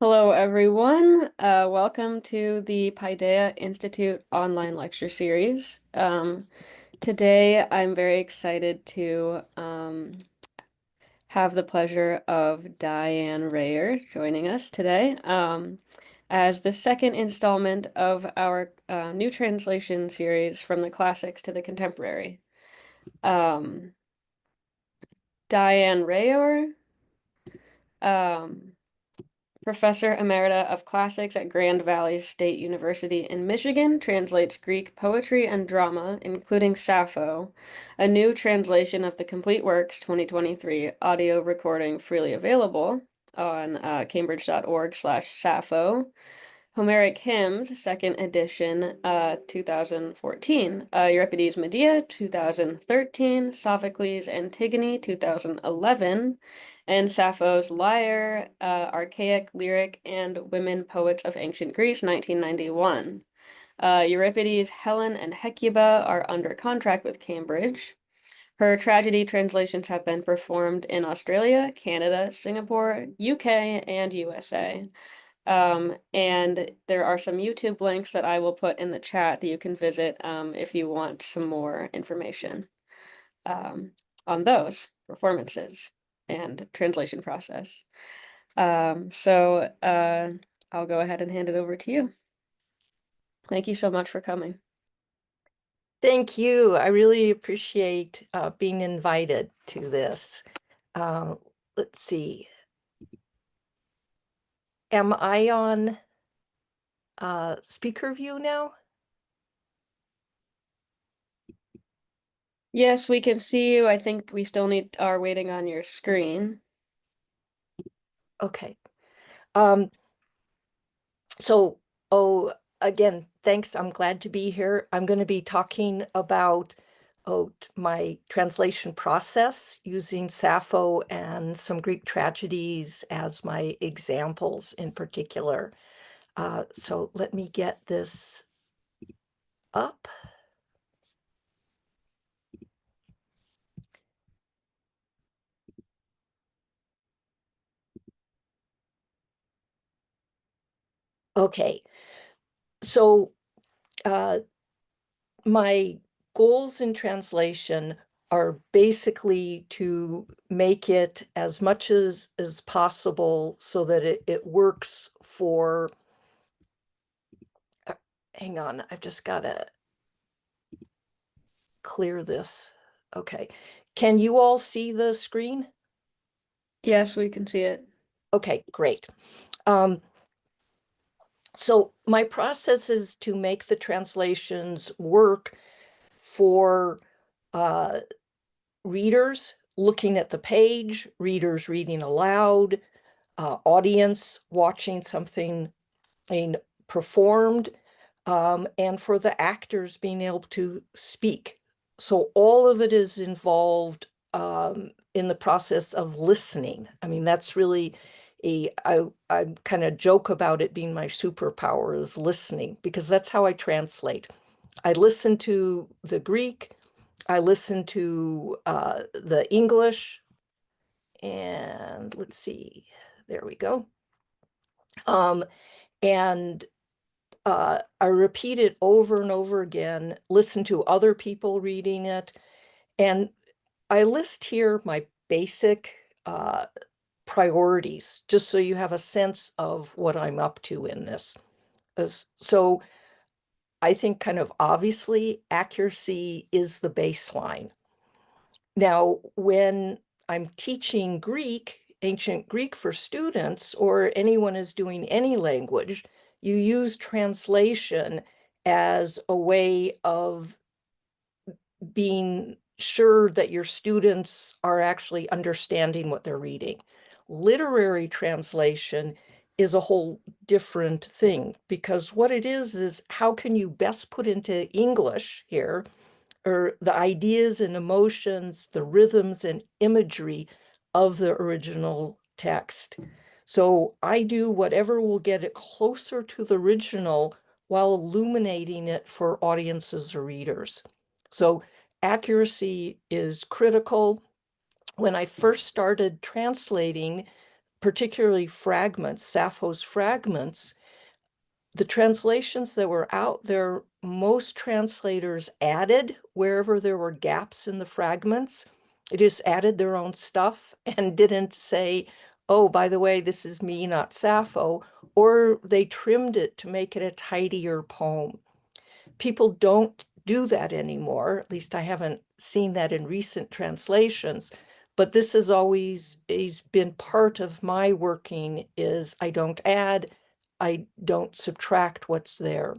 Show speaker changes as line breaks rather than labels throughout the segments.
Hello, everyone. Welcome to the Paideia Institute online lecture series. Today, I'm very excited to have the pleasure of Diane Rayor joining us today as the second installment of our new translation series from the classics to the contemporary. Um, Diane Rayor. Um, Professor Emerita of Classics at Grand Valley State University in Michigan, translates Greek poetry and drama, including Sappho, a new translation of the complete works 2023 audio recording freely available on cambridge.org/Sappho. Homeric Hymns, second edition, 2014. Euripides Medea, 2013. Sophocles Antigone, 2011. And Sappho's Lyre, Archaic Lyric and Women Poets of Ancient Greece, 1991. Euripides' Helen and Hecuba are under contract with Cambridge. Her tragedy translations have been performed in Australia, Canada, Singapore, UK, and USA. And there are some YouTube links that I will put in the chat that you can visit if you want some more information um, on those performances and translation process. So I'll go ahead and hand it over to you. Thank you so much for coming.
Thank you. I really appreciate being invited to this. Let's see. Am I on speaker view now?
Yes, we can see you. I think we still are waiting on your screen.
Okay. Again, thanks. I'm glad to be here. I'm going to be talking about my translation process using Sappho and some Greek tragedies as my examples in particular. So let me get this up. Okay, so my goals in translation are basically to make it as much as possible so that it works for, hang on, I've just got to clear this. Okay, can you all see the screen?
Yes, we can see it.
Okay, great. So my process is to make the translations work for readers looking at the page, readers reading aloud, audience watching something being performed, and for the actors being able to speak. So all of it is involved in the process of listening. I mean, that's really I kind of joke about it being my superpower is listening, because that's how I translate. I listen to the Greek, I listen to the English, and let's see, there we go. And I repeat it over and over again, listen to other people reading it, and I list here my basic priorities, just so you have a sense of what I'm up to in this. So I think kind of obviously accuracy is the baseline. Now, when I'm teaching Greek, ancient Greek for students, or anyone is doing any language, you use translation as a way of being sure that your students are actually understanding what they're reading. Literary translation is a whole different thing, because what it is how can you best put into English here or the ideas and emotions, the rhythms and imagery of the original text. So I do whatever will get it closer to the original while illuminating it for audiences or readers. So accuracy is critical. When I first started translating, particularly fragments, Sappho's fragments, the translations that were out there, most translators added wherever there were gaps in the fragments. They just added their own stuff and didn't say, oh, by the way, this is me, not Sappho, or they trimmed it to make it a tidier poem. People don't do that anymore. At least I haven't seen that in recent translations. But this has always been part of my working is I don't add, I don't subtract what's there.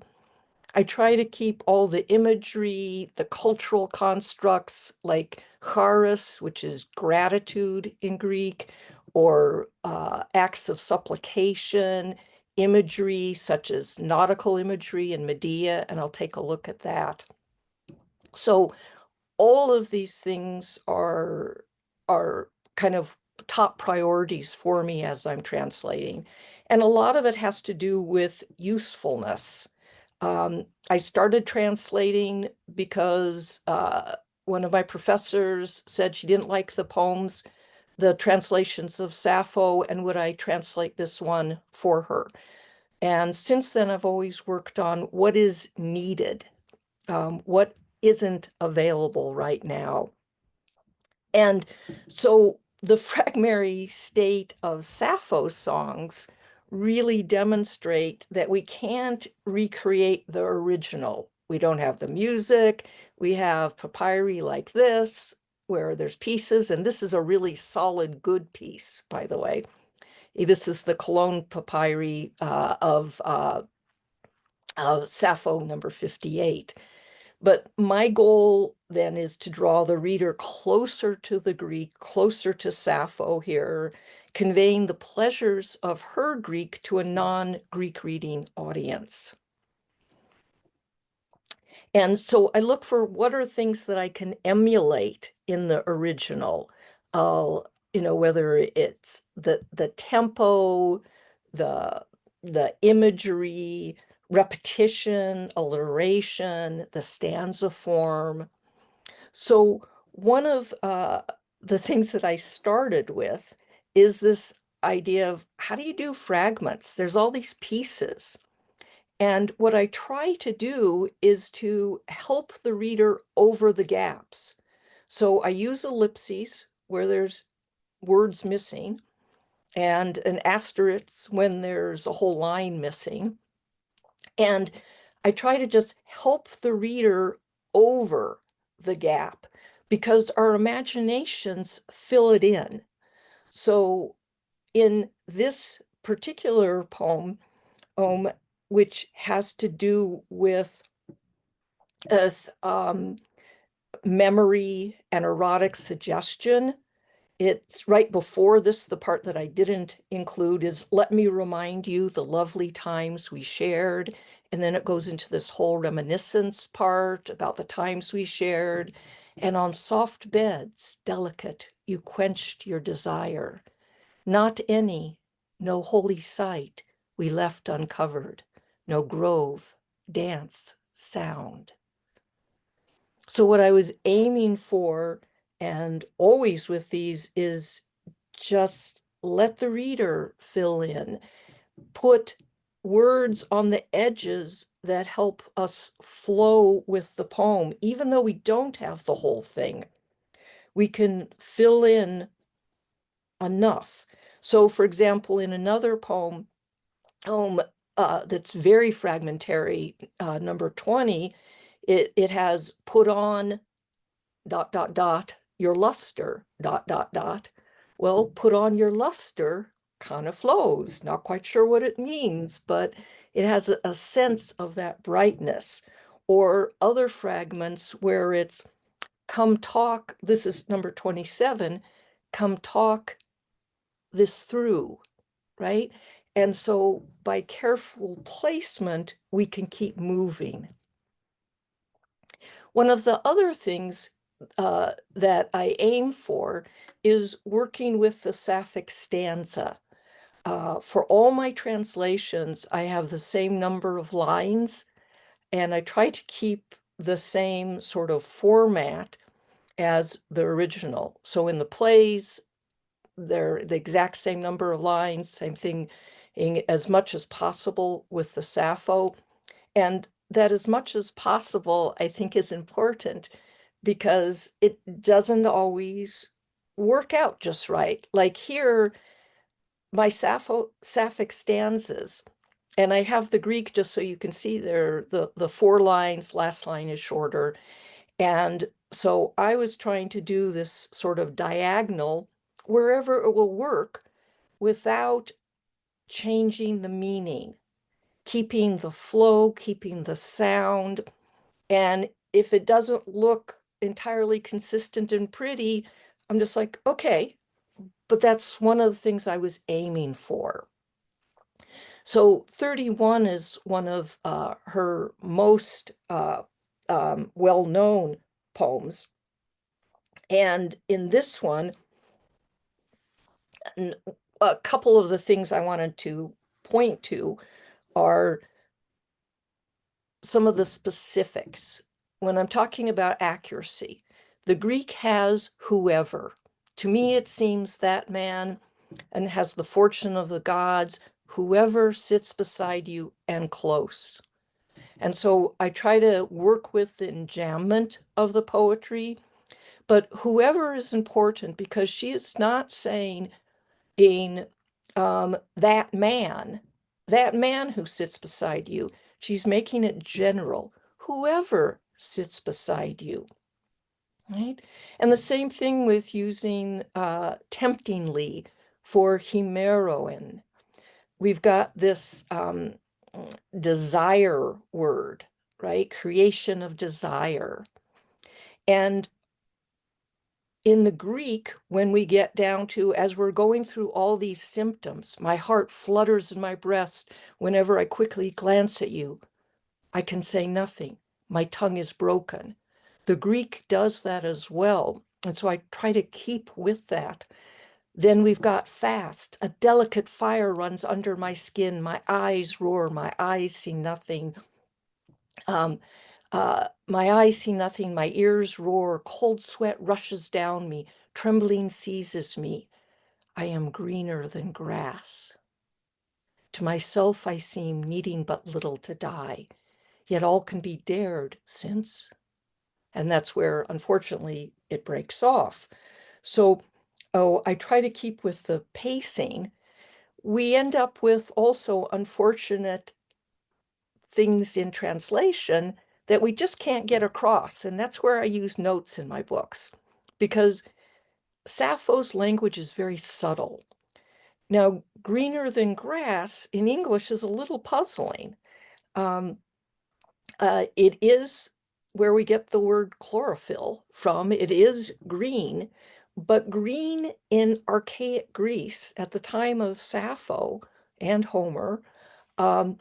I try to keep all the imagery, the cultural constructs like charis, which is gratitude in Greek, or acts of supplication, imagery such as nautical imagery in Medea, and I'll take a look at that. So all of these things are kind of top priorities for me as I'm translating. And a lot of it has to do with usefulness. I started translating because one of my professors said she didn't like the poems, the translations of Sappho, and would I translate this one for her? And since then, I've always worked on what is needed, what isn't available right now. And so the fragmentary state of Sappho's songs really demonstrate that we can't recreate the original. We don't have the music. We have papyri like this, where there's pieces, and this is a really solid, good piece, by the way. This is the Cologne papyri of Sappho number 58. But my goal then is to draw the reader closer to the Greek, closer to Sappho here, conveying the pleasures of her Greek to a non-Greek reading audience. And so I look for what are things that I can emulate in the original. Whether it's the tempo, the imagery, repetition, alliteration, the stanza form. So one of the things that I started with is this idea of how do you do fragments? There's all these pieces. And what I try to do is to help the reader over the gaps. So I use ellipses where there's words missing and an asterisk when there's a whole line missing. And I try to just help the reader over the gap because our imaginations fill it in. So in this particular poem, which has to do with uh, um, memory and erotic suggestion. It's right before this, the part that I didn't include is let me remind you the lovely times we shared. And then it goes into this whole reminiscence part about the times we shared. And on soft beds, delicate, you quenched your desire. Not any, no holy sight we left uncovered, no grove, dance, sound. So what I was aiming for, and always with these, is just let the reader fill in, put words on the edges that help us flow with the poem, even though we don't have the whole thing. We can fill in enough. So, for example, in another poem, that's very fragmentary, number 20, it has put on ... your luster ... Well, put on your luster kind of flows. Not quite sure what it means, but it has a sense of that brightness. Or other fragments where it's come talk, this is number 27, come talk this through, right? And so by careful placement, we can keep moving. One of the other things that I aim for is working with the Sapphic stanza. For all my translations, I have the same number of lines, and I try to keep the same sort of format as the original. So in the plays, they're the exact same number of lines, same thing in as much as possible with the Sappho. And that as much as possible, I think is important because it doesn't always work out just right. Like here, my Sapphic stanzas, and I have the Greek just so you can see there, the 4 lines, last line is shorter. And so I was trying to do this sort of diagonal wherever it will work without changing the meaning, keeping the flow, keeping the sound. And if it doesn't look entirely consistent and pretty, I'm just like, okay, but that's one of the things I was aiming for. So 31 is one of her most well-known poems. And in this one, a couple of the things I wanted to point to are some of the specifics. When I'm talking about accuracy, the Greek has whoever. To me, it seems that man and has the fortune of the gods, whoever sits beside you and close. And so I try to work with the enjambment of the poetry, but whoever is important because she is not saying in that man who sits beside you. She's making it general, whoever sits beside you, right? And the same thing with using temptingly for himeroin. We've got this desire word, right? Creation of desire. And in the Greek, when we get down to, as we're going through all these symptoms, my heart flutters in my breast whenever I quickly glance at you. I can say nothing. My tongue is broken. The Greek does that as well. And so I try to keep with that. Then we've got fast. A delicate fire runs under my skin. My eyes roar. My eyes see nothing. My eyes see nothing. My ears roar. Cold sweat rushes down me. Trembling seizes me. I am greener than grass. To myself I seem needing but little to die. Yet all can be dared since. And that's where, unfortunately, it breaks off. So, I try to keep with the pacing. We end up with also unfortunate things in translation that we just can't get across. And that's where I use notes in my books, because Sappho's language is very subtle. Now, greener than grass in English is a little puzzling. Um, it is where we get the word chlorophyll from. It is green, but green in archaic Greece at the time of Sappho and Homer um,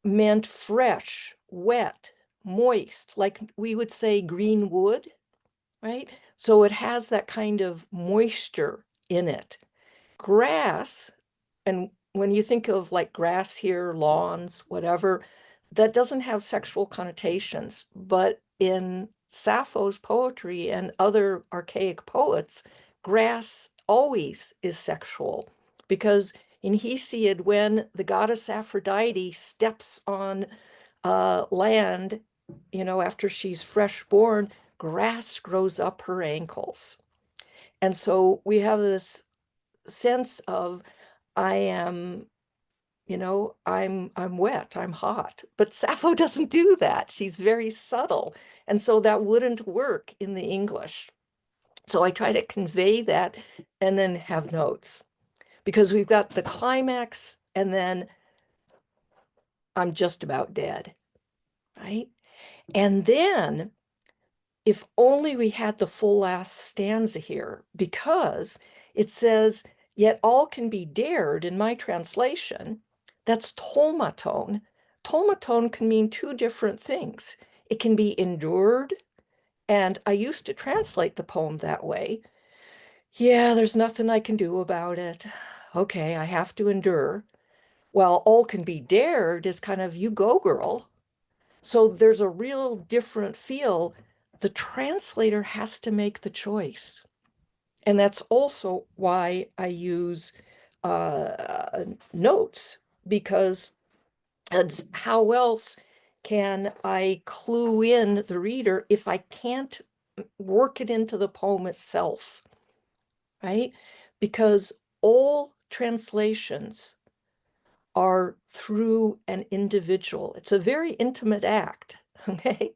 meant fresh, wet, moist, like we would say green wood, right? So it has that kind of moisture in it. Grass, and when you think of like grass here, lawns, whatever, that doesn't have sexual connotations. But in Sappho's poetry and other archaic poets, grass always is sexual because in Hesiod, when the goddess Aphrodite steps on land, after she's fresh born, grass grows up her ankles. And so we have this sense of I am, I'm wet, I'm hot. But Sappho doesn't do that. She's very subtle. And so that wouldn't work in the English. So I try to convey that and then have notes because we've got the climax and then I'm just about dead, right? And then if only we had the full last stanza here, because it says, yet all can be dared in my translation. That's tolmaton. Tolmaton can mean 2 different things. It can be endured, and I used to translate the poem that way. Yeah, there's nothing I can do about it. Okay, I have to endure. Well, all can be dared is kind of you go, girl. So there's a real different feel. The translator has to make the choice. And that's also why I use notes, because it's how else can I clue in the reader if I can't work it into the poem itself, right? Because all translations are through an individual. It's a very intimate act, okay?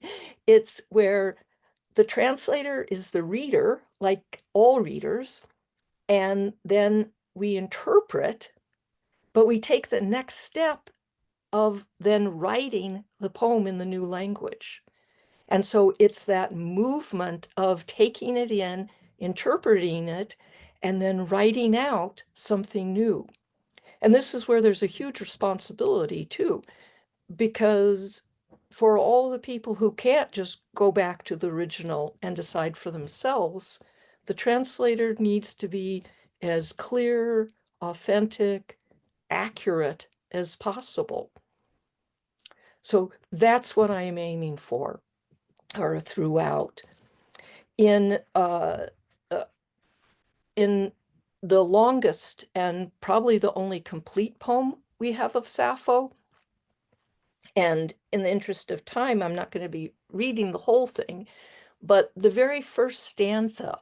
It's where the translator is the reader, like all readers, and then we interpret, but we take the next step of then writing the poem in the new language. And so it's that movement of taking it in, interpreting it, and then writing out something new. And this is where there's a huge responsibility too, because for all the people who can't just go back to the original and decide for themselves, the translator needs to be as clear, authentic, accurate as possible. So that's what I am aiming for, or throughout. In uh, in the longest and probably the only complete poem we have of Sappho, and in the interest of time, I'm not going to be reading the whole thing, but the very first stanza,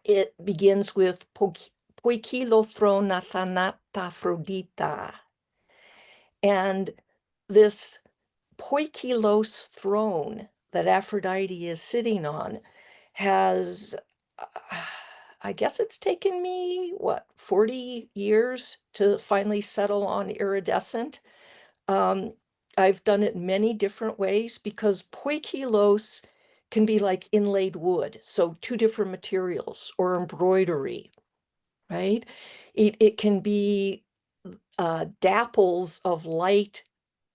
it begins with Poikilo thron nathanata Aphrodita. And this Poikilos throne that Aphrodite is sitting on has, I guess it's taken me, what, 40 years to finally settle on iridescent. Um, I've done it many different ways because poikilos can be like inlaid wood, so two different materials, or embroidery, right? It can be dapples of light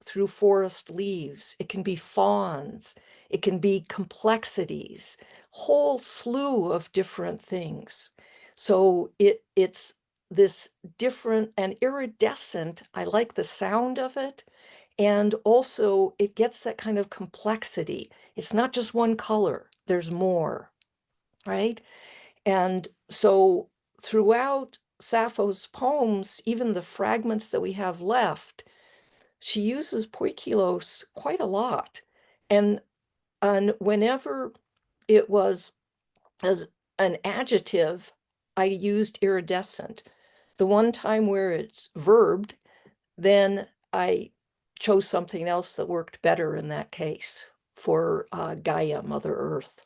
through forest leaves. It can be fawns. It can be complexities, whole slew of different things. So it's this different and iridescent. I like the sound of it. And also it gets that kind of complexity. It's not just one color, there's more, right? And so throughout Sappho's poems, even the fragments that we have left, she uses poikilos quite a lot. And, and whenever it was as an adjective, I used iridescent. The one time where it's verbed, then I chose something else that worked better in that case for Gaia, Mother Earth.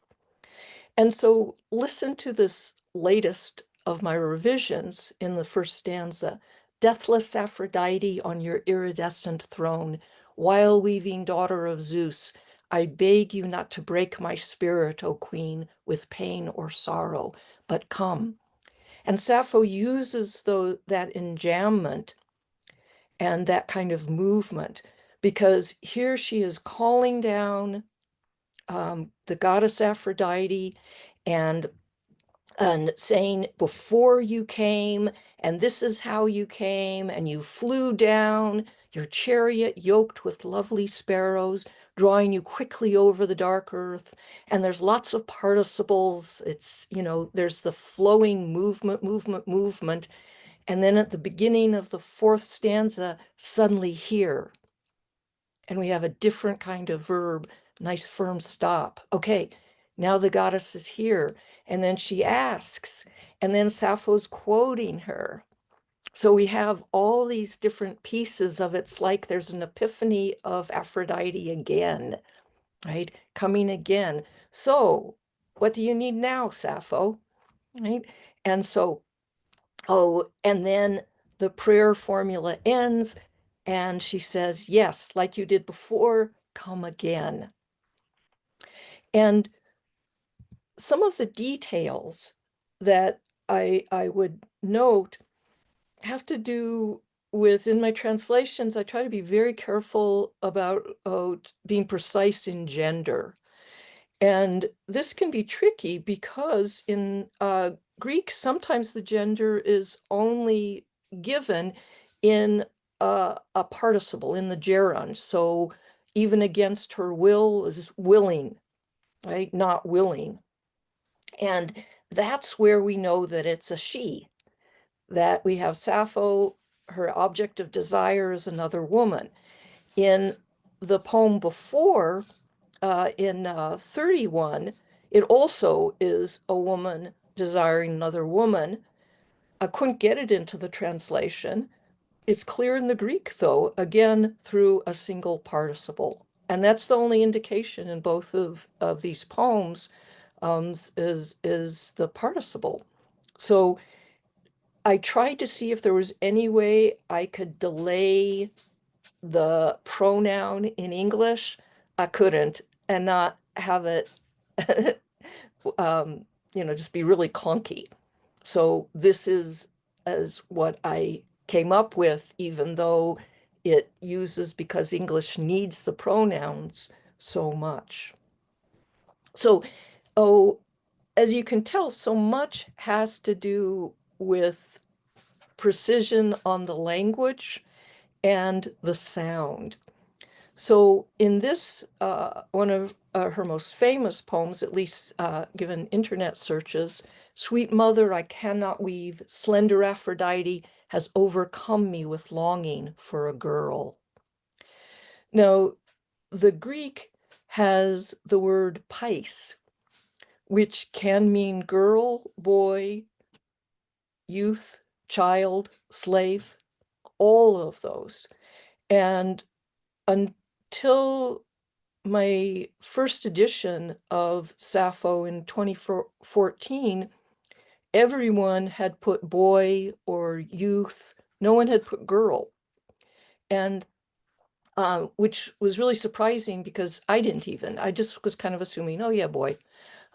And so listen to this latest of my revisions in the first stanza. Deathless Aphrodite on your iridescent throne, while weaving daughter of Zeus, I beg you not to break my spirit, O queen, with pain or sorrow, but come. And Sappho uses that enjambment and that kind of movement because here she is calling down the goddess Aphrodite and saying, before you came, and this is how you came, and you flew down, your chariot yoked with lovely sparrows, drawing you quickly over the dark earth. And there's lots of participles. It's, there's the flowing movement, movement, movement. And then at the beginning of the fourth stanza, suddenly here. And we have a different kind of verb, nice firm stop. Okay, now the goddess is here. And then she asks, and then Sappho's quoting her. So we have all these different pieces of it's like there's an epiphany of Aphrodite again, right? Coming again. So what do you need now, Sappho? Right? And so, oh, and then the prayer formula ends and she says, yes, like you did before, come again. And some of the details that I would note have to do with, in my translations, I try to be very careful about being precise in gender. And this can be tricky because in Greek, sometimes the gender is only given in a participle, in the gerund. So even against her will is willing, right? Not willing. And that's where we know that it's a she, that we have Sappho, her object of desire is another woman. In the poem before, in 31, it also is a woman desiring another woman. I couldn't get it into the translation. It's clear in the Greek, though, again, through a single participle. And that's the only indication in both of these poems, is the participle. So I tried to see if there was any way I could delay the pronoun in English. I couldn't, and not have it, um, just be really clunky. So this is as what I came up with, even though it uses, because English needs the pronouns so much. So, oh, as you can tell, so much has to do with precision on the language and the sound. So in this, one of her most famous poems, at least given internet searches, Sweet mother, I cannot weave, slender Aphrodite has overcome me with longing for a girl. Now, the Greek has the word pais, which can mean girl, boy, youth, child, slave, all of those. And until my first edition of Sappho in 2014, everyone had put boy or youth. No one had put girl. And which was really surprising because I didn't even. I just was kind of assuming, oh yeah, boy.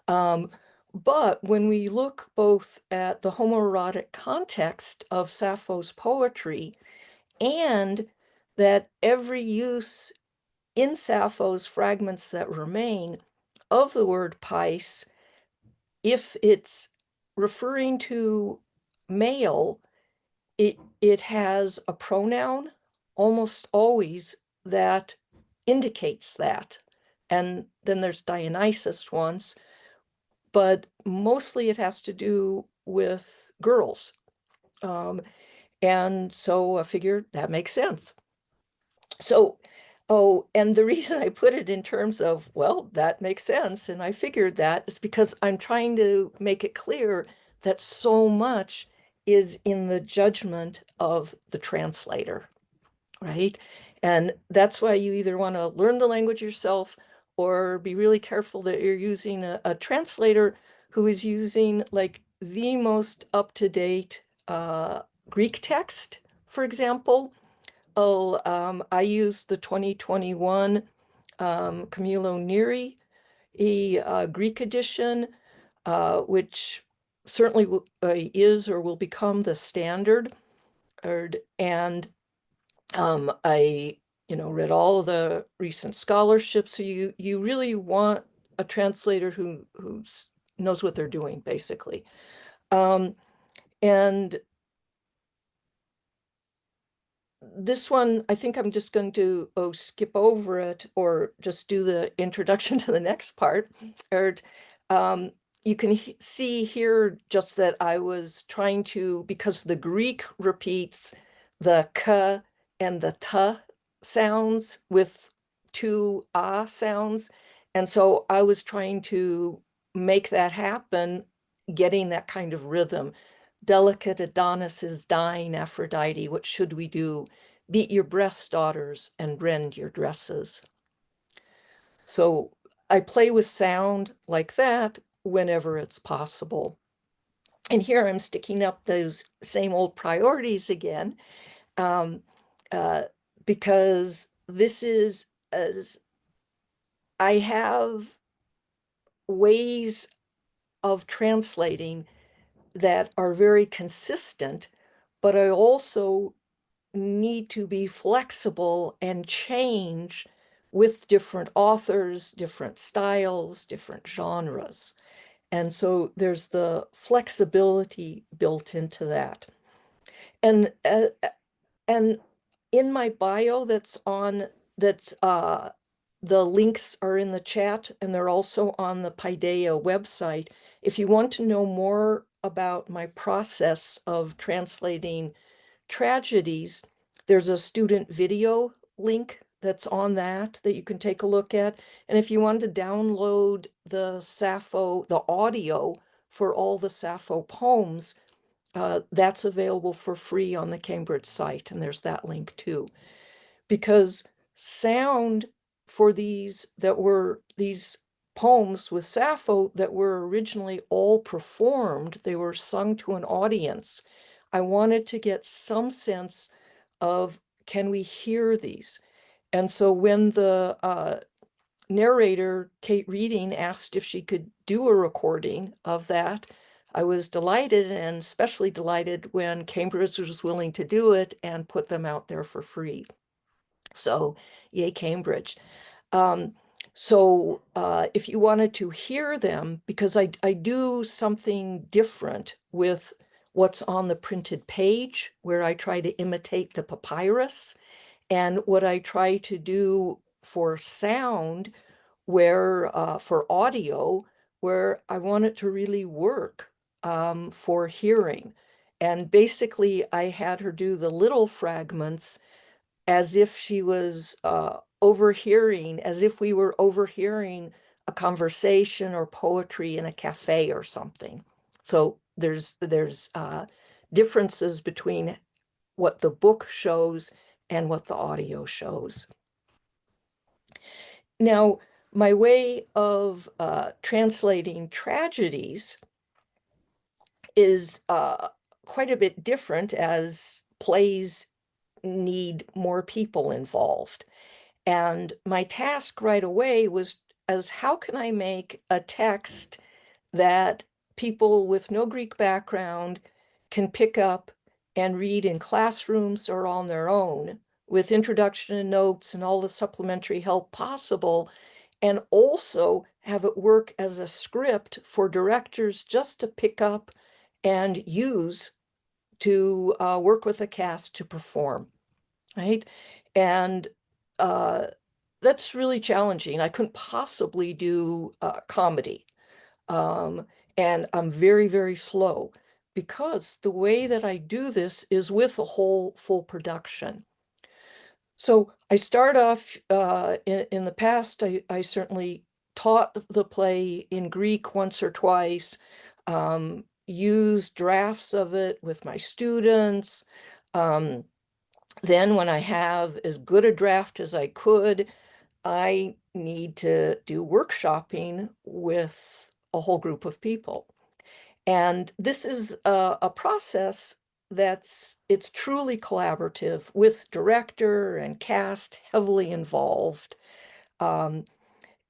Um, but when we look both at the homoerotic context of Sappho's poetry and that every use in Sappho's fragments that remain of the word pais, if it's referring to male, it has a pronoun almost always that indicates that. And then there's Dionysus once, but mostly it has to do with girls. Um, and so I figured that makes sense. So, oh, and the reason I put it in terms of, well, that makes sense, and I figured that is because I'm trying to make it clear that so much is in the judgment of the translator, right? And that's why you either want to learn the language yourself or be really careful that you're using a translator who is using like the most up-to-date Greek text, for example. Oh, I used the 2021 Camillo Neri Greek edition, which certainly is or will become the standard. And I, read all of the recent scholarships. So you really want a translator who knows what they're doing, basically. And this one, I think I'm just going to skip over it or just do the introduction to the next part. Or, you can see here just that I was trying to, because the Greek repeats the k and the t sounds with two ah sounds. And so I was trying to make that happen, getting that kind of rhythm. Delicate Adonis is dying, Aphrodite, what should we do? Beat your breasts, daughters, and rend your dresses. So I play with sound like that whenever it's possible. And here I'm sticking up those same old priorities again, um, uh, because this is, as I have ways of translating that are very consistent, but I also need to be flexible and change with different authors, different styles, different genres. And so there's the flexibility built into that. And in my bio that's the links are in the chat and they're also on the Paideia website. If you want to know more about my process of translating tragedies, there's a student video link that's on that you can take a look at. And if you want to download the Sappho, the audio for all the Sappho poems, that's available for free on the Cambridge site. And there's that link too. Because sound for these poems with Sappho that were originally all performed, they were sung to an audience. I wanted to get some sense of, can we hear these? And so when the narrator, Kate Reading, asked if she could do a recording of that, I was delighted, and especially delighted when Cambridge was willing to do it and put them out there for free. So, yay, Cambridge. Um, if you wanted to hear them, because I do something different with what's on the printed page, where I try to imitate the papyrus, and what I try to do for sound, where for audio, where I want it to really work for hearing. And basically, I had her do the little fragments as if she was overhearing, as if we were overhearing a conversation or poetry in a cafe or something. So there's differences between what the book shows and what the audio shows. Now, my way of translating tragedies is quite a bit different, as plays need more people involved. And my task right away was, as how can I make a text that people with no Greek background can pick up and read in classrooms or on their own, with introduction and notes and all the supplementary help possible, and also have it work as a script for directors just to pick up and use to work with the cast to perform, right? And uh, that's really challenging. I couldn't possibly do comedy. Um, and I'm very, very slow, because the way that I do this is with a whole full production. So I start off in the past, I certainly taught the play in Greek once or twice, used drafts of it with my students. Um, then when I have as good a draft as I could, I need to do workshopping with a whole group of people. And this is a process it's truly collaborative, with director and cast heavily involved. Um,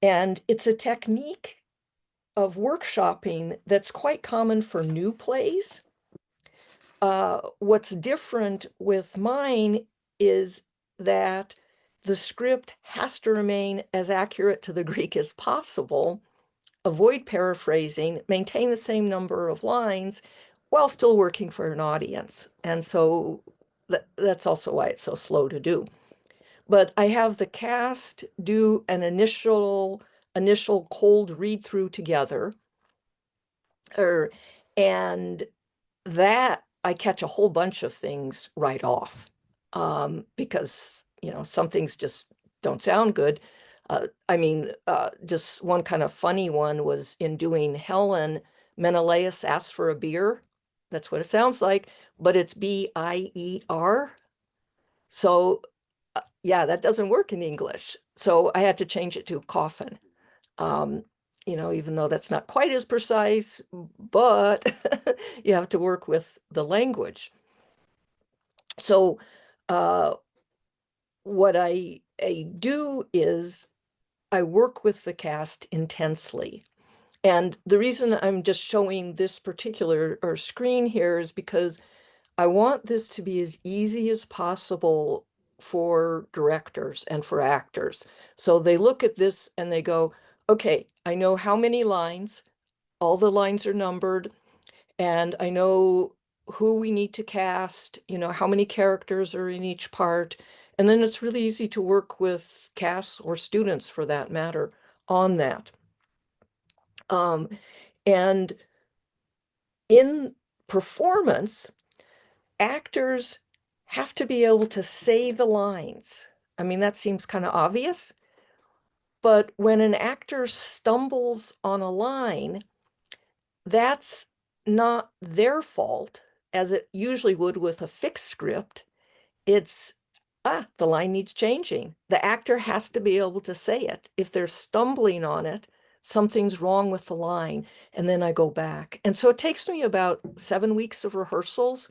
and it's a technique of workshopping that's quite common for new plays. What's different with mine is that the script has to remain as accurate to the Greek as possible, avoid paraphrasing, maintain the same number of lines while still working for an audience. And so that's also why it's so slow to do. But I have the cast do an initial cold read through together, and that I catch a whole bunch of things right off, because some things just don't sound good. Just one kind of funny one was in doing Helen. Menelaus asks for a beer. That's what it sounds like, but it's B-I-E-R. So yeah, that doesn't work in English. So I had to change it to coffin. Um, even though that's not quite as precise, but you have to work with the language. So uh, what I do is I work with the cast intensely. And the reason I'm just showing this particular screen here is because I want this to be as easy as possible for directors and for actors. So they look at this and they go, okay, I know how many lines, all the lines are numbered, and I know who we need to cast, how many characters are in each part, And then it's really easy to work with casts or students for that matter on that. And in performance, actors have to be able to say the lines. I mean, that seems kind of obvious, but when an actor stumbles on a line, that's not their fault, as it usually would with a fixed script. It's, the line needs changing. The actor has to be able to say it. If they're stumbling on it, something's wrong with the line. And then I go back. And so it takes me about 7 weeks of rehearsals,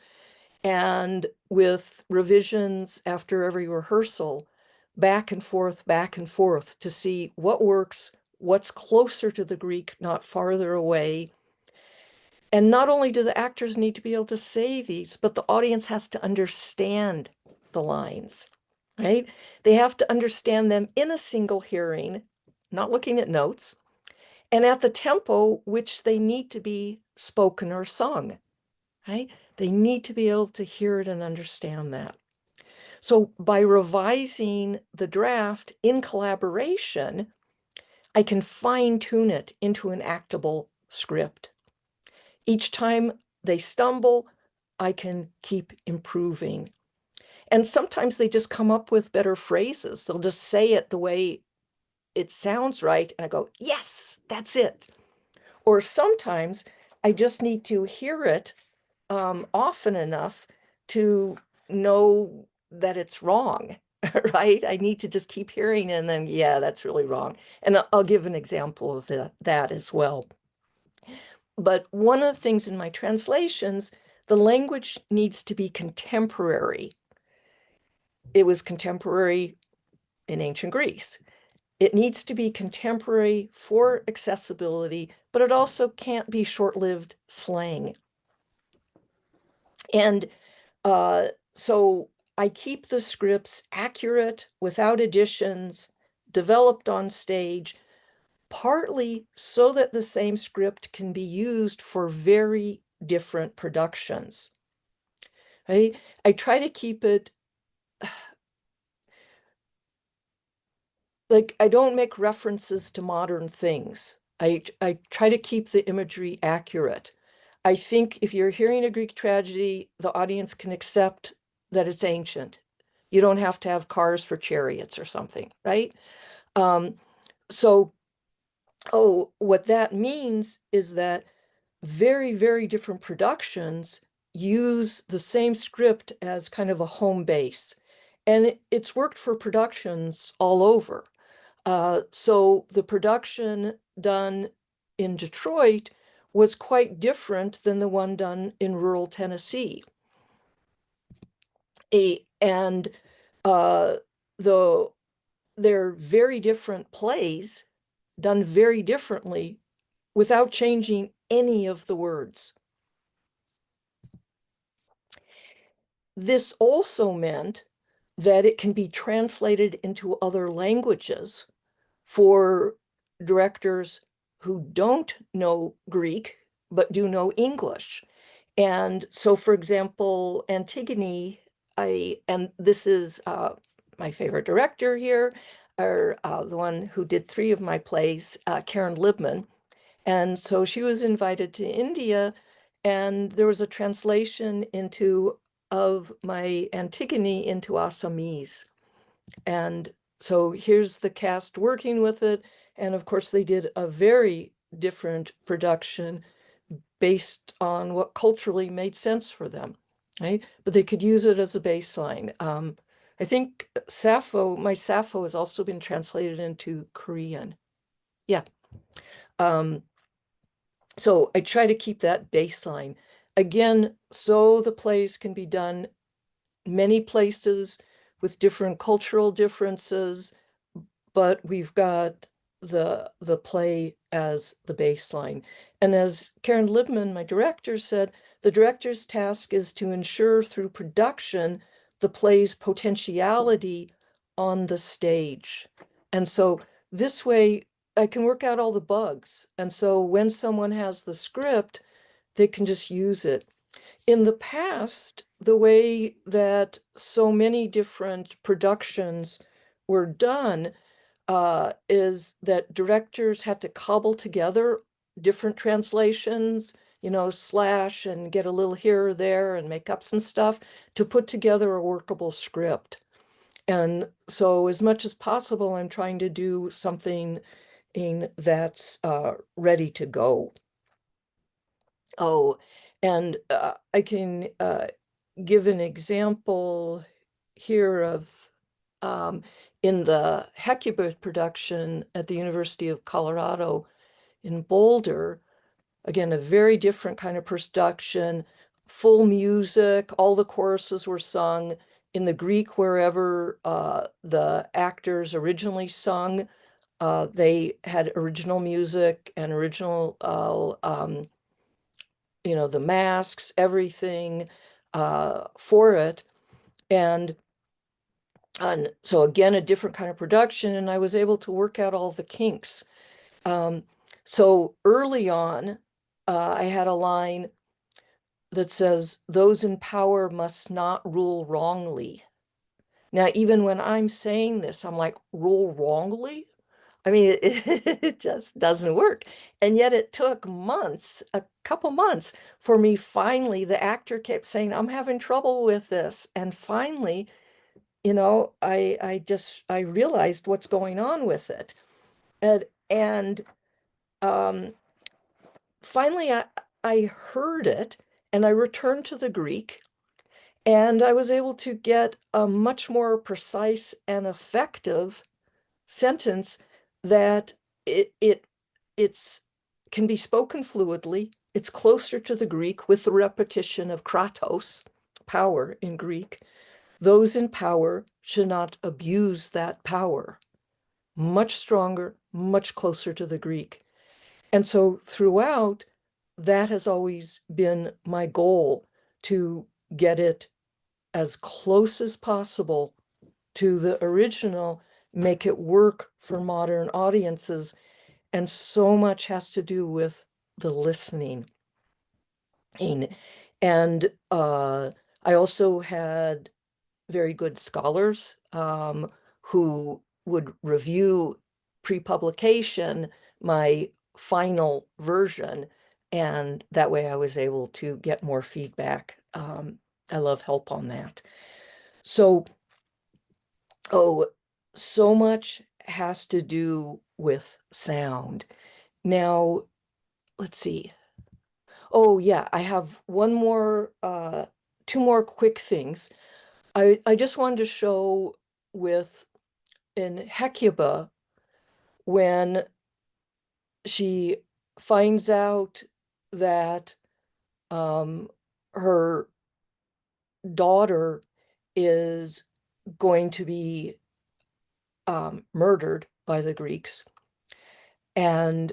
and with revisions after every rehearsal, back and forth to see what works, what's closer to the Greek, not farther away. And not only do the actors need to be able to say these, but the audience has to understand the lines, right? They have to understand them in a single hearing, not looking at notes, and at the tempo which they need to be spoken or sung, right? They need to be able to hear it and understand that. So by revising the draft in collaboration, I can fine tune it into an actable script. Each time they stumble, I can keep improving. And sometimes they just come up with better phrases. They'll just say it the way it sounds right. And I go, yes, that's it. Or sometimes I just need to hear it often enough to know that it's wrong, right? I need to just keep hearing it and then, yeah, that's really wrong. And I'll give an example of that as well. But one of the things in my translations, the language needs to be contemporary. It was contemporary in ancient Greece. It needs to be contemporary for accessibility, but it also can't be short-lived slang. And so I keep the scripts accurate, without additions, developed on stage, partly so that the same script can be used for very different productions. Right? I try to keep it like I don't make references to modern things. I try to keep the imagery accurate. I think if you're hearing a Greek tragedy, the audience can accept that it's ancient. You don't have to have cars for chariots or something, right? Um, so, what that means is that very, very different productions use the same script as kind of a home base. And it's worked for productions all over. So the production done in Detroit was quite different than the one done in rural Tennessee. And though they're very different plays done very differently without changing any of the words. This also meant that it can be translated into other languages for directors who don't know Greek, but do know English. And so, for example, Antigone, and this is my favorite director here, or the one who did 3 of my plays, Karen Libman. And so she was invited to India, and there was a translation of my Antigone into Assamese. And so here's the cast working with it. And of course, they did a very different production based on what culturally made sense for them, right? But they could use it as a baseline. I think my Sappho has also been translated into Korean. Yeah. Um, so I try to keep that baseline. Again, so the plays can be done many places with different cultural differences, but we've got the play as the baseline. And as Karen Libman, my director, said, the director's task is to ensure through production the play's potentiality on the stage. And so this way I can work out all the bugs. And so when someone has the script, they can just use it. In the past, the way that so many different productions were done is that directors had to cobble together different translations, slash and get a little here or there and make up some stuff to put together a workable script. And so as much as possible, I'm trying to do something that's ready to go. Oh, and I can give an example here of um, in the Hecuba production at the University of Colorado in Boulder. Again, a very different kind of production, full music, all the choruses were sung in the Greek wherever the actors originally sung. They had original music and original the masks, everything for it. And, and so again, a different kind of production, and I was able to work out all the kinks. Um, so early on, I had a line that says, "Those in power must not rule wrongly." Now, even when I'm saying this, I'm like, rule wrongly? I mean, it just doesn't work. And yet it took months, a couple months, for me finally, the actor kept saying, I'm having trouble with this. And finally, I realized what's going on with it. And um, finally I heard it and I returned to the Greek and I was able to get a much more precise and effective sentence that it's can be spoken fluidly. It's closer to the Greek with the repetition of kratos, power in Greek. Those in power should not abuse that power. Much stronger, much closer to the Greek. And so throughout, that has always been my goal to get it as close as possible to the original, make it work for modern audiences. And so much has to do with the listening. And I also had very good scholars who would review pre-publication my final version. And that way I was able to get more feedback. I love help on that. So, oh, so much has to do with sound. Now, let's see. Oh, yeah, I have two more quick things. I just wanted to show with in Hecuba when she finds out that um, her daughter is going to be murdered by the Greeks. And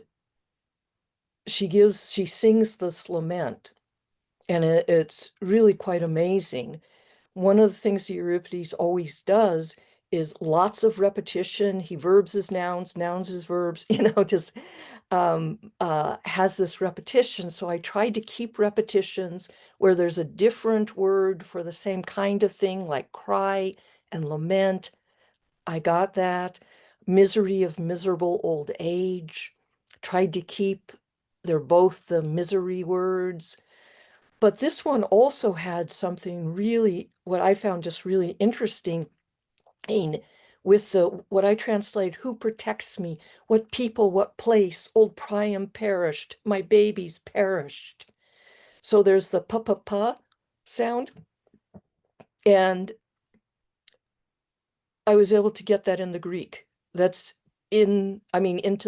she sings this lament, and it's really quite amazing. One of the things that Euripides always does is lots of repetition. He verbs as nouns, nouns as verbs, just has this repetition. So I tried to keep repetitions where there's a different word for the same kind of thing, like cry and lament. I got that. Misery of miserable old age. Tried to keep, they're both the misery words. But this one also had something really, what I found just really interesting with what I translate, who protects me, what people, what place, old Priam perished, my babies perished. So there's the pa sound. And I was able to get that in the Greek. That's into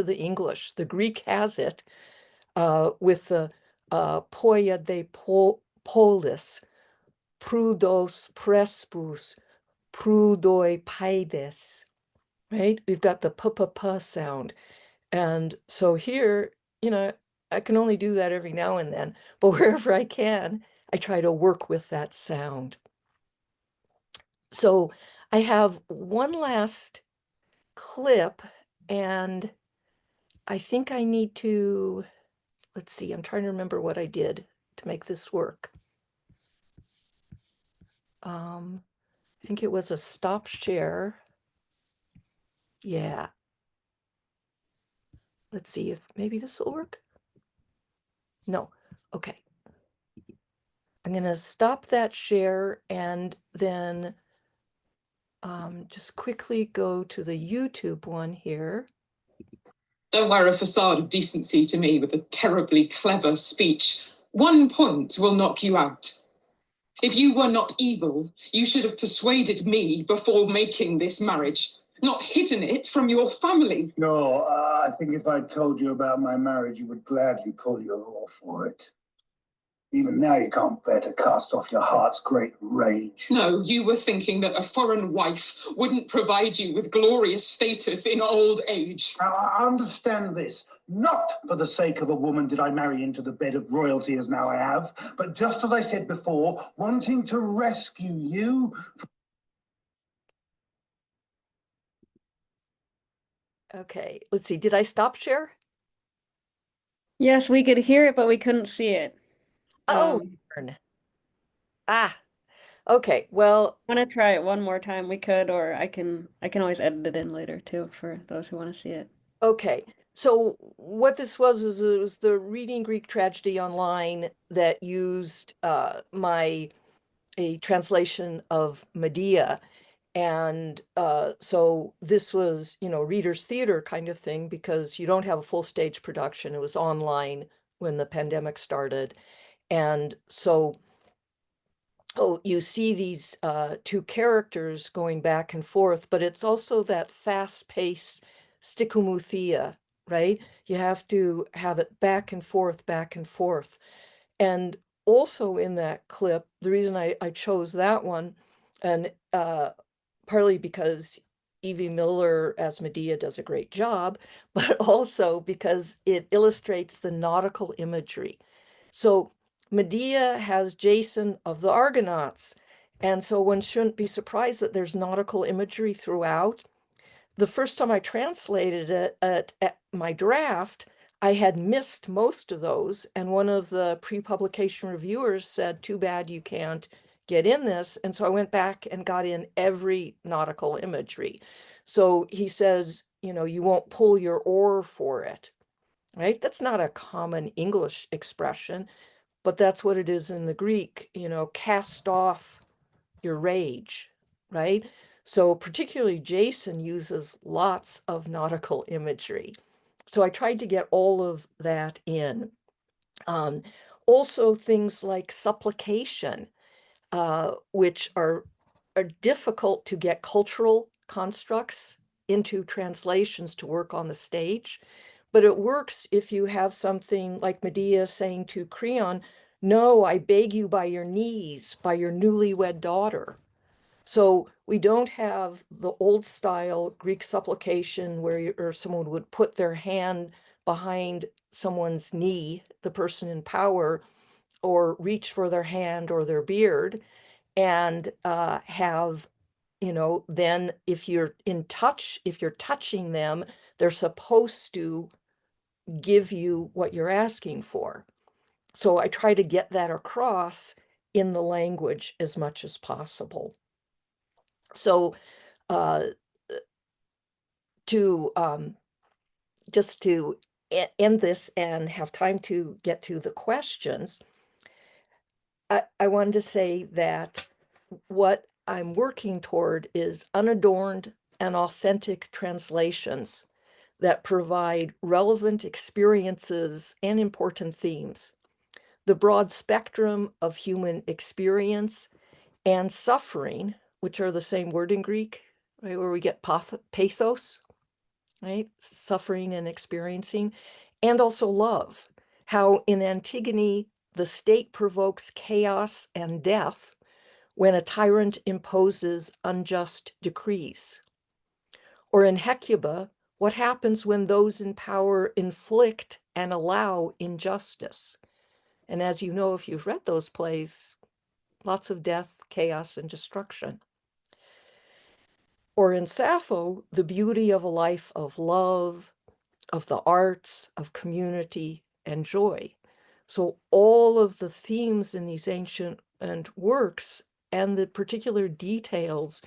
the English. The Greek has it with the poia de polis, prudos prespus, prudoi paides, right? We've got the p sound. And so here, I can only do that every now and then, but wherever I can, I try to work with that sound. So I have one last clip, and I think I need to, let's see, I'm trying to remember what I did to make this work. I think it was a stop share. Yeah. Let's see if maybe this will work. No. Okay. I'm going to stop that share and then just quickly go to the YouTube one here.
Don't wear a facade of decency to me with a terribly clever speech. One point will knock you out. If you were not evil, you should have persuaded me before making this marriage, not hidden it from your family.
No, I think if I'd told you about my marriage, you would gladly pull your law for it. Even now, you can't bear to cast off your heart's great rage.
No, you were thinking that a foreign wife wouldn't provide you with glorious status in old age.
Now, I understand this. Not for the sake of a woman did I marry into the bed of royalty as now I have, but just as I said before, wanting to rescue you.
Okay, let's see. Did I stop share?
Yes, we could hear it, but we couldn't see it.
Oh, darn. Okay. Well,
Want to try it one more time? We could, or I can always edit it in later too for those who want to see it.
okay. So what this was is it was the Reading Greek Tragedy online that used a translation of Medea. And so this was, readers' theater kind of thing because you don't have a full stage production. It was online when the pandemic started. And so you see these two characters going back and forth, but it's also that fast-paced stichomuthia, right? You have to have it back and forth, back and forth. And also in that clip, the reason I chose that one, and partly because Evie Miller as Medea does a great job, but also because it illustrates the nautical imagery. So Medea has Jason of the Argonauts. And so one shouldn't be surprised that there's nautical imagery throughout. The first time I translated it at my draft, I had missed most of those. And one of the pre-publication reviewers said, too bad you can't get in this. And so I went back and got in every nautical imagery. So he says, you won't pull your oar for it, right? That's not a common English expression, but that's what it is in the Greek, cast off your rage, right? So particularly Jason uses lots of nautical imagery. So I tried to get all of that in. Um, Also things like supplication, which are difficult to get cultural constructs into translations to work on the stage. But it works if you have something like Medea saying to Creon, no, I beg you by your knees, by your newlywed daughter. So we don't have the old style Greek supplication where or someone would put their hand behind someone's knee, the person in power, or reach for their hand or their beard, and have, then if you're in touch, if you're touching them, they're supposed to give you what you're asking for. So I try to get that across in the language as much as possible. So uh, to just to end this and have time to get to the questions, I wanted to say that what I'm working toward is unadorned and authentic translations that provide relevant experiences and important themes. The broad spectrum of human experience and suffering, which are the same word in Greek, right, where we get pathos, right, suffering and experiencing, and also love. How in Antigone, the state provokes chaos and death when a tyrant imposes unjust decrees. Or in Hecuba, what happens when those in power inflict and allow injustice? And as you know, if you've read those plays, lots of death, chaos, and destruction. Or in Sappho, the beauty of a life of love, of the arts, of community, and joy. So all of the themes in these ancient works and the particular details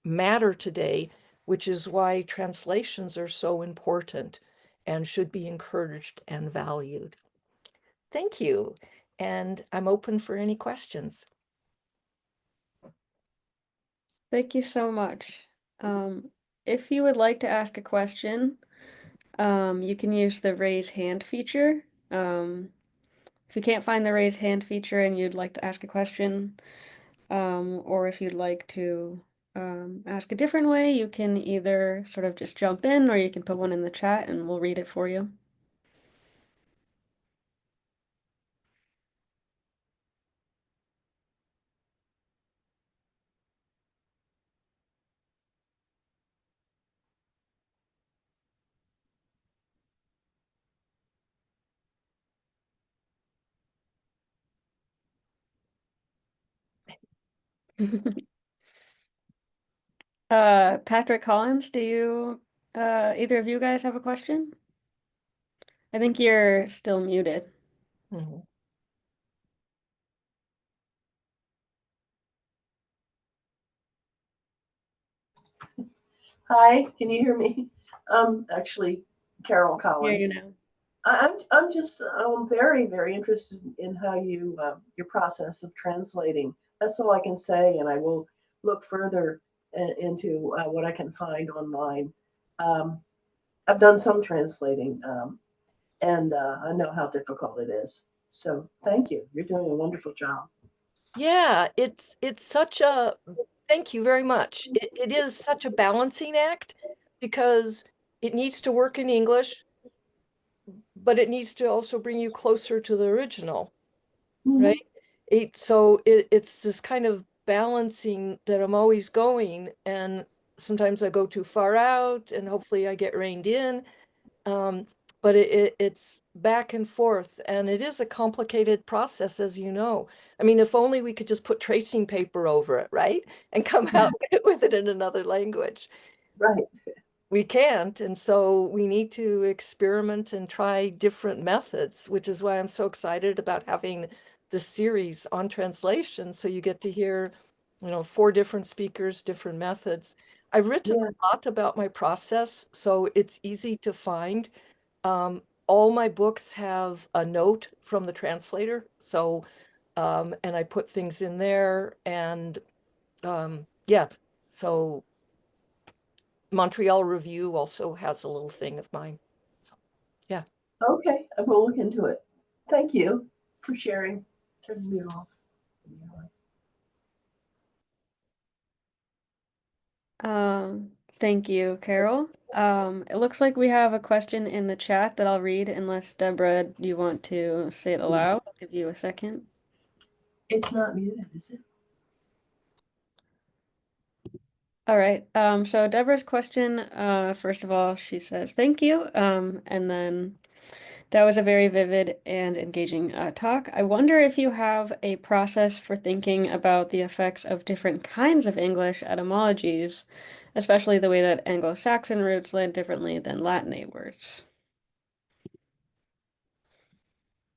matter today, which is why translations are so important and should be encouraged and valued. Thank you. And I'm open for any questions.
Thank you so much. If you would like to ask a question, you can use the raise hand feature. If you can't find the raise hand feature and you'd like to ask a question, or if you'd like to ask a different way, you can either sort of just jump in or you can put one in the chat and we'll read it for you. Patrick Collins, do you, either of you guys have a question? I think you're still muted.
Mhm.
Hi, can you hear me? Actually, Carol
Hear you
Collins.
now.
I'm just very, very interested in how your process of translating. That's all I can say, and I will look further into what I can find online. Um, I've done some translating, and I know how difficult it is. So thank you. You're doing a wonderful job.
Yeah, it's such a, thank you very much. It is such a balancing act because it needs to work in English, but it needs to also bring you closer to the original, right? It's this kind of balancing that I'm always going, and sometimes I go too far out and hopefully I get reined in. But it's back and forth, and it is a complicated process, as you know. I mean, if only we could just put tracing paper over it, right? And come out with it in another language.
Right.
We can't, and so we need to experiment and try different methods, which is why I'm so excited about having this series on translation. So you get to hear, 4 different speakers, different methods. I've written
Yeah.
a lot about my process, so it's easy to find. All my books have a note from the translator. So, and I put things in there, and yeah, so Montreal Review also has a little thing of mine. So, yeah.
Okay, I will look into it. Thank you for sharing. Turn me off.
Thank you, Carol. It looks like we have a question in the chat that I'll read unless Deborah, you want to say it aloud. I'll give you a second.
It's not muted, is it?
All right. So Deborah's question, first of all, she says, thank you. And then that was a very vivid and engaging talk. I wonder if you have a process for thinking about the effects of different kinds of English etymologies, especially the way that Anglo-Saxon roots land differently than Latinate words.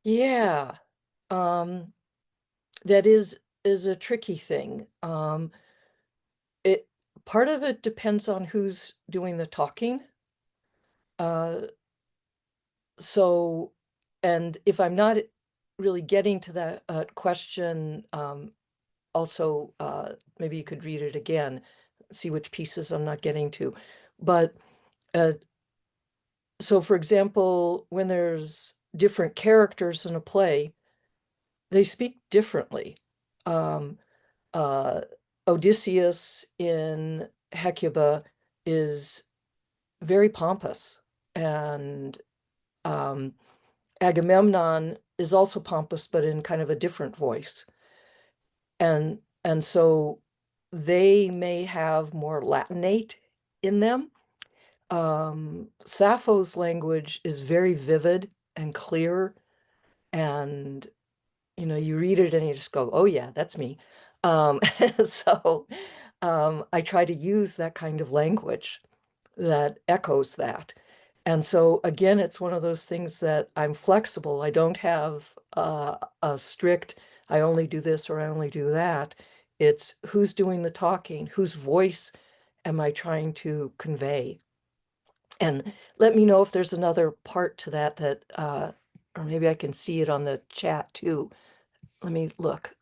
Yeah. That is a tricky thing. It part of it depends on who's doing the talking. So, and if I'm not really getting to that question, also maybe you could read it again, see which pieces I'm not getting to. But so, for example, when there's different characters in a play, they speak differently. Odysseus in Hecuba is very pompous, and Agamemnon is also pompous, but in kind of a different voice. And so they may have more Latinate in them. Sappho's language is very vivid and clear, and you read it and you just go, oh yeah, that's me. So I try to use that kind of language that echoes that. And so again, it's one of those things that I'm flexible. I don't have a strict, I only do this or I only do that. It's who's doing the talking, whose voice am I trying to convey? And let me know if there's another part to that or maybe I can see it on the chat too. Let me look.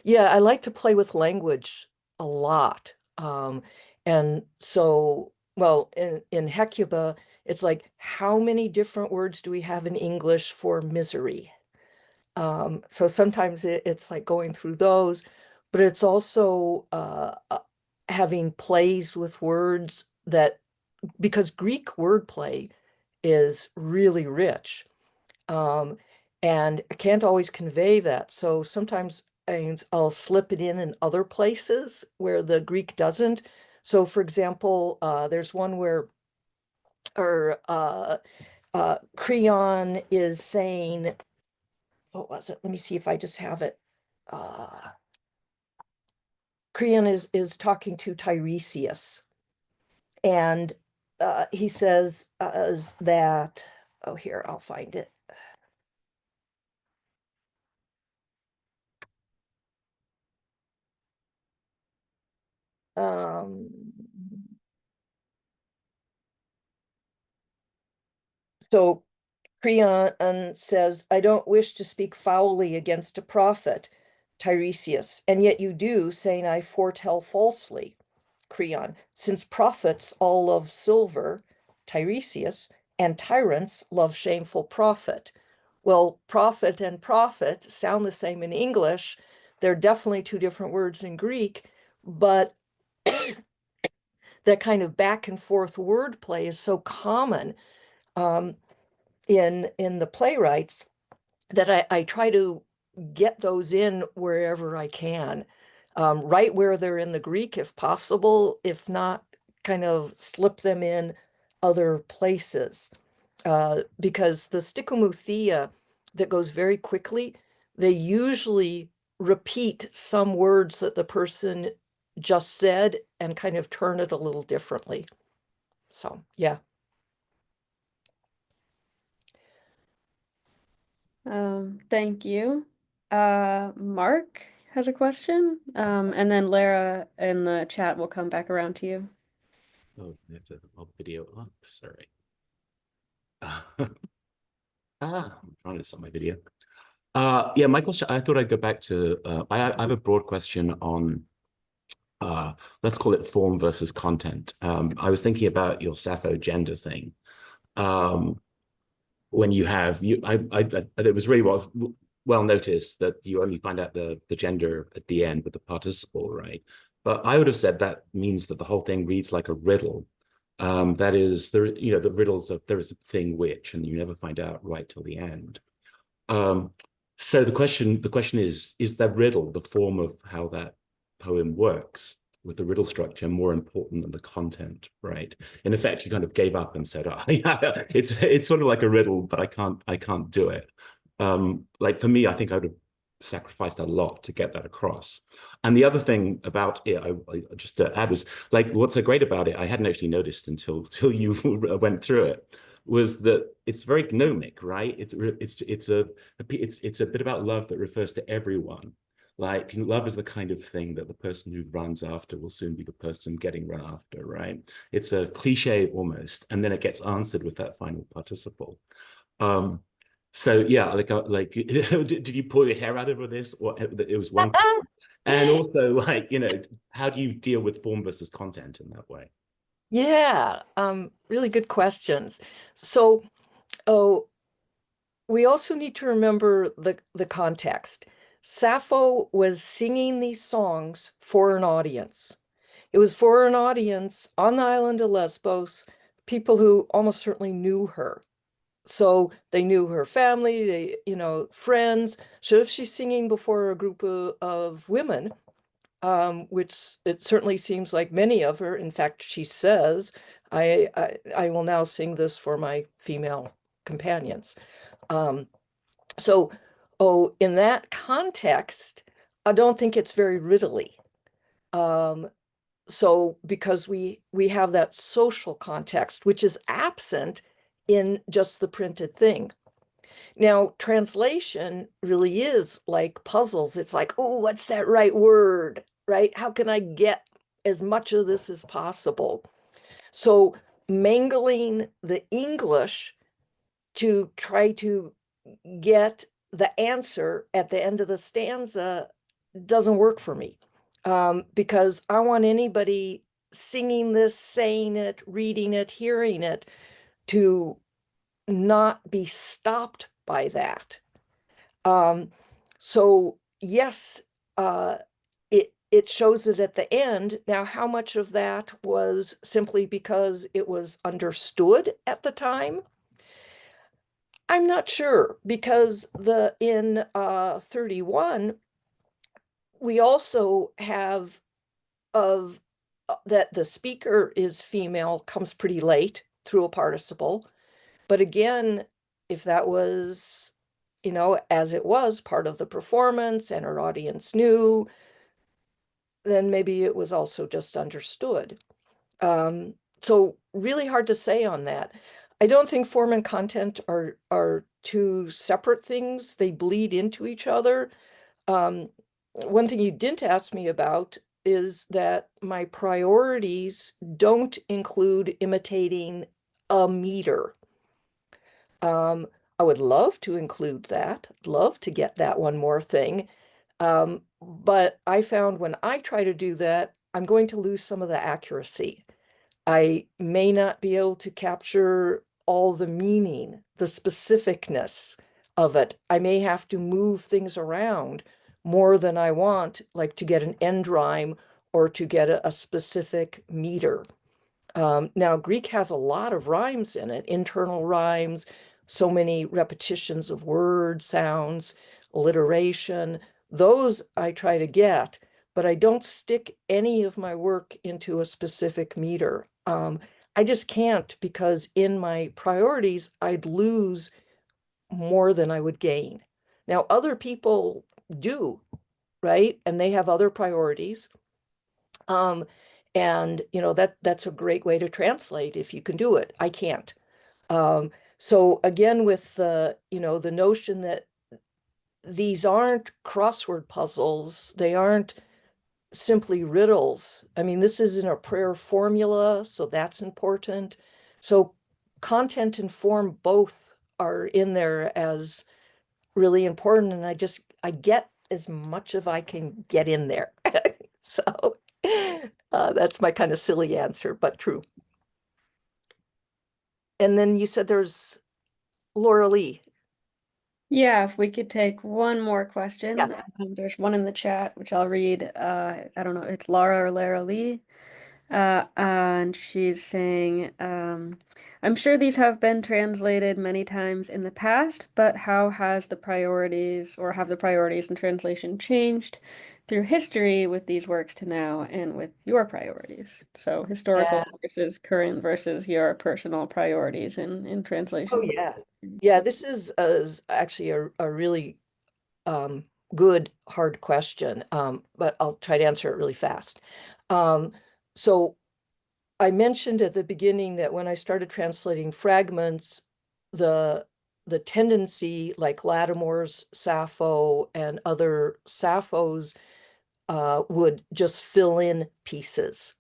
Yeah, I like to play with language a lot. And so, well, in Hecuba, it's like, how many different words do we have in English for misery? So sometimes it's like going through those, but it's also having plays with words because Greek wordplay is really rich. And I can't always convey that. So sometimes I'll slip it in other places where the Greek doesn't. So for example, there's one where Creon is saying, what was it? Let me see if I just have it. Creon is talking to Tiresias, and he says that, oh, here, I'll find it. So Creon says, I don't wish to speak foully against a prophet, Tiresias, and yet you do, saying I foretell falsely. Creon, since prophets all love silver, Tiresias, and tyrants love shameful profit. Well, prophet and prophet sound the same in English. They're definitely two different words in Greek, but that kind of back and forth wordplay is so common in the playwrights that I try to get those in wherever I can, right where they're in the Greek if possible, if not, kind of slip them in other places. Because the stichomuthia that goes very quickly, they usually repeat some words that the person just said and kind of turn it a little differently. So, yeah.
Thank you. Mark has a question, and then Lara in the chat will come back around to you.
Oh, I have to hold video up. Sorry. I'm trying to stop my video. Yeah, my question, I thought I'd go back to, I have a broad question on, let's call it form versus content. I was thinking about your Sappho gender thing. When you have, it was really well noticed that you only find out the gender at the end with the participle, right? But I would have said that means that the whole thing reads like a riddle. That is, the riddles of there is a thing which, and you never find out right till the end. So the question is that riddle, the form of how that poem works with the riddle structure, more important than the content, right? In effect, you kind of gave up and said, oh, yeah, it's sort of like a riddle, but I can't do it. Like for me, I think I would have sacrificed a lot to get that across. And the other thing about it, just to add, was like what's so great about it, I hadn't actually noticed until you went through it, was that it's very gnomic, right? It's a bit about love that refers to everyone. Like love is the kind of thing that the person who runs after will soon be the person getting run after, right? It's a cliche almost, and then it gets answered with that final participle. So yeah, like did you pull your hair out over this, or it was one? And also, like, how do you deal with form versus content in that way?
Yeah, really good questions. So, oh, we also need to remember the context. Sappho was singing these songs for an audience. It was for an audience on the island of Lesbos, people who almost certainly knew her. So they knew her family, friends. So if she's singing before a group of women, which it certainly seems like many of her, in fact, she says, I will now sing this for my female companions. So, in that context, I don't think it's very riddly. So because we have that social context, which is absent in just the printed thing. Now, translation really is like puzzles. It's like, oh, what's that right word, right? How can I get as much of this as possible? So mangling the English to try to get the answer at the end of the stanza doesn't work for me, because I want anybody singing this, saying it, reading it, hearing it to not be stopped by that. So yes, it shows it at the end. Now, how much of that was simply because it was understood at the time? I'm not sure, because in 31, we also have of that the speaker is female comes pretty late through a participle. But again, if that was, as it was part of the performance and our audience knew, then maybe it was also just understood. So really hard to say on that. I don't think form and content are two separate things. They bleed into each other. One thing you didn't ask me about is that my priorities don't include imitating a meter. I would love to include that, love to get that one more thing. But I found when I try to do that, I'm going to lose some of the accuracy. I may not be able to capture all the meaning, the specificness of it. I may have to move things around more than I want, like to get an end rhyme or to get a specific meter. Now, Greek has a lot of rhymes in it, internal rhymes, so many repetitions of words, sounds, alliteration. Those I try to get, but I don't stick any of my work into a specific meter. I just can't, because in my priorities, I'd lose more than I would gain. Now, other people do, right? And they have other priorities. And that's a great way to translate if you can do it. I can't. So again, with the notion that these aren't crossword puzzles, they aren't simply riddles. I mean, this isn't a prayer formula, so that's important. So content and form both are in there as really important, and I get as much as I can get in there. So that's my kind of silly answer, but true. And then you said there's Laura Lee.
Yeah, if we could take one more question.
Yeah.
There's one in the chat, which I'll read. I don't know, it's Laura or Lara Lee. And she's saying, I'm sure these have been translated many times in the past, but how has the priorities or have the priorities in translation changed through history with these works to now and with your priorities? So historical versus current versus your personal priorities in translation.
Oh, yeah. Yeah, this is actually a really good, hard question, but I'll try to answer it really fast. So I mentioned at the beginning that when I started translating fragments, the tendency, like Latimore's Sappho and other Sapphos, would just fill in pieces,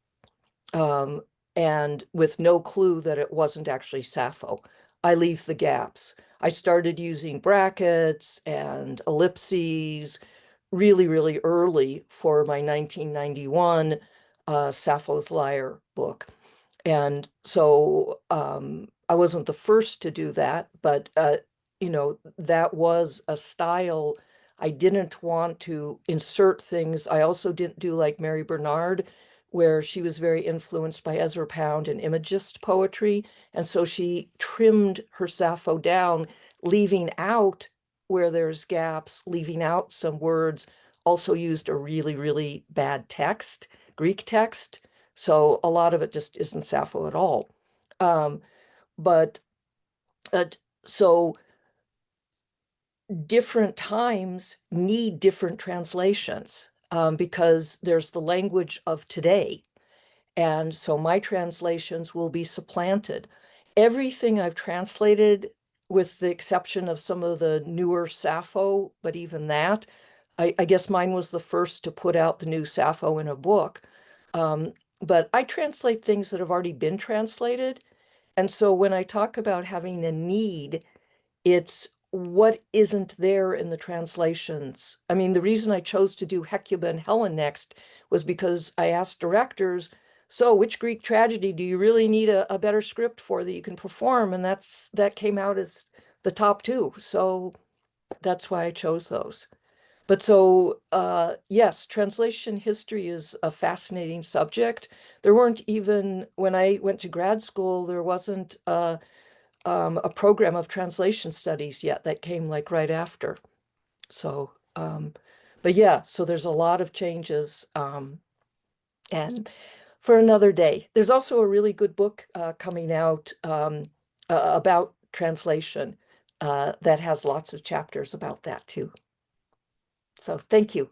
and with no clue that it wasn't actually Sappho. I leave the gaps. I started using brackets and ellipses really, really early for my 1991 Sappho's Lyre book. And so I wasn't the first to do that, but that was a style. I didn't want to insert things. I also didn't do like Mary Bernard, where she was very influenced by Ezra Pound and Imagist poetry. And so she trimmed her Sappho down, leaving out where there's gaps, leaving out some words, also used a really, really bad text, Greek text. So a lot of it just isn't Sappho at all. But so different times need different translations, because there's the language of today. And so my translations will be supplanted. Everything I've translated with the exception of some of the newer Sappho, but even that, I guess mine was the first to put out the new Sappho in a book. But I translate things that have already been translated. And so when I talk about having a need, it's what isn't there in the translations. I mean, the reason I chose to do Hecuba and Helen next was because I asked directors, so which Greek tragedy do you really need a better script for that you can perform? And that came out as the top two. So that's why I chose those. But so, yes, translation history is a fascinating subject. There weren't even, when I went to grad school, there wasn't a program of translation studies yet that came like right after. So, but yeah, so there's a lot of changes. And for another day, there's also a really good book coming out about translation that has lots of chapters about that too. So thank you.